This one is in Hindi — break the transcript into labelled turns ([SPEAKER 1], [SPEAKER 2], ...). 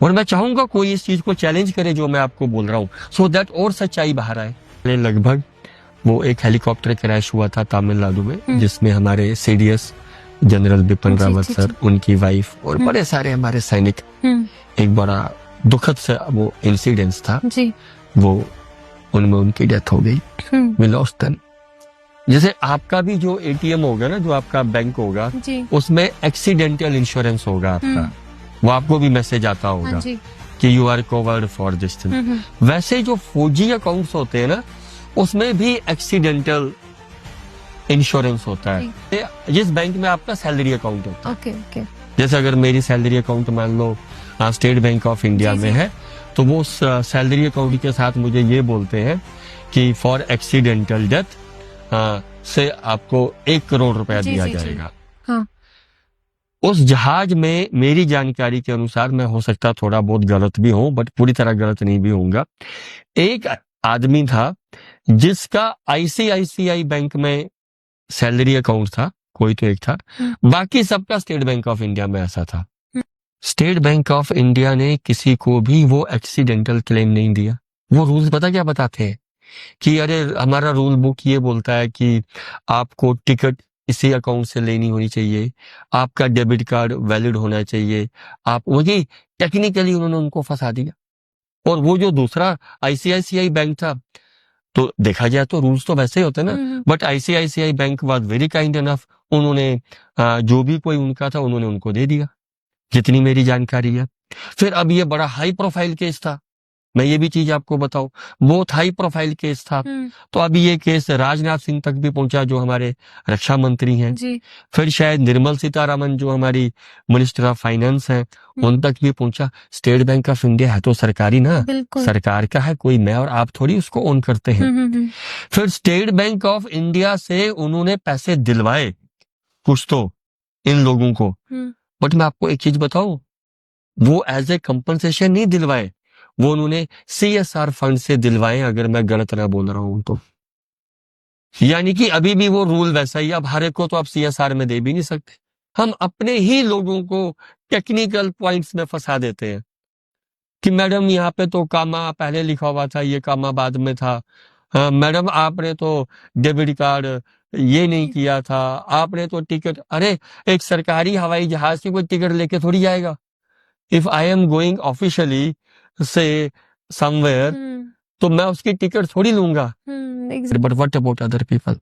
[SPEAKER 1] और मैं चाहूंगा कोई इस चीज को चैलेंज करे जो मैं आपको बोल रहा हूँ, सो दैट और सच्चाई बाहर आए। लगभग वो एक हेलीकॉप्टर क्रैश हुआ था तमिलनाडु में, जिसमें हमारे CDS general Bipin Rawat sir, उनकी वाइफ और बड़े सारे हमारे सैनिक, एक बड़ा दुखद से वो इंसिडेंस था जी। वो उनमें उनकी डेथ हो गई, वी लॉस्ट देम। जैसे आपका भी जो एटीएम होगा ना, जो आपका बैंक होगा, उसमें एक्सीडेंटल इंश्योरेंस होगा आपका, वो आपको भी मैसेज आता होगा कि you are covered for this thing. वैसे जो फौजी अकाउंट्स होते हैं ना, उसमें भी एक्सीडेंटल इंश्योरेंस होता है, जिस बैंक में आपका सैलरी अकाउंट होता है। जैसे अगर मेरी सैलरी अकाउंट मान लो स्टेट बैंक ऑफ इंडिया में है, तो वो सैलरी अकाउंट के साथ मुझे ये बोलते हैं कि फॉर एक्सीडेंटल डेथ से आपको 1 करोड़ रुपया दिया जाएगा। हाँ। उस जहाज में मेरी जानकारी के अनुसार, मैं हो सकता थोड़ा बहुत गलत भी हूं, बट पूरी तरह गलत नहीं भी होऊंगा, एक आदमी था जिसका आईसीआईसीआई बैंक में सैलरी अकाउंट था, कोई तो एक था, बाकी सबका स्टेट बैंक ऑफ इंडिया में ऐसा था। स्टेट बैंक ऑफ इंडिया ने किसी को भी वो एक्सीडेंटल क्लेम नहीं दिया। वो रूल्स पता क्या बताते हैं कि अरे हमारा रूल बुक ये बोलता है कि आपको टिकट इसी अकाउंट से लेनी होनी चाहिए, आपका डेबिट कार्ड वैलिड होना चाहिए, आप वही टेक्निकली उन्होंने उनको फंसा दिया। और वो जो दूसरा आईसीआईसीआई बैंक था, तो देखा जाए तो रूल्स तो वैसे ही होते हैं ना, but ICICI bank was very kind enough, उन्होंने जो भी कोई उनका था उन्होंने उनको दे दिया, जितनी मेरी जानकारी है। फिर अब ये बड़ा हाई प्रोफाइल केस था, मैं ये भी चीज आपको बताऊं, बहुत हाई प्रोफाइल केस था। तो अभी ये केस राजनाथ सिंह तक भी पहुंचा, जो हमारे रक्षा मंत्री हैं। फिर शायद निर्मल सीतारामन जो हमारी मिनिस्टर ऑफ फाइनेंस हैं, उन तक भी पहुंचा। स्टेट बैंक ऑफ इंडिया है तो सरकारी ना, सरकार का है, कोई मैं और आप थोड़ी उसको ओन करते हैं। फिर स्टेट बैंक ऑफ इंडिया से उन्होंने पैसे दिलवाए कुछ तो इन लोगों को, बट मैं आपको एक चीज बताऊं, वो एज ए कंपनसेशन नहीं दिलवाए, वो उन्होंने सीएसआर फंड से दिलवाए, अगर मैं गलत ना बोल रहा हूं तो। यानी कि अभी भी वो रूल वैसा ही, अब हर एक को तो आप सीएसआर में दे भी नहीं सकते। हम अपने ही लोगों को टेक्निकल पॉइंट्स में फंसा देते हैं कि मैडम यहाँ पे तो कामा पहले लिखा हुआ था, ये कामा बाद में था। मैडम आपने तो डेबिट कार्ड ये नहीं किया था, आपने तो टिकट, अरे एक सरकारी हवाई जहाज से कोई टिकट लेके थोड़ी जाएगा। If I am going officially से समवेयर, तो मैं उसकी टिकट थोड़ी लूंगा, but what about other people.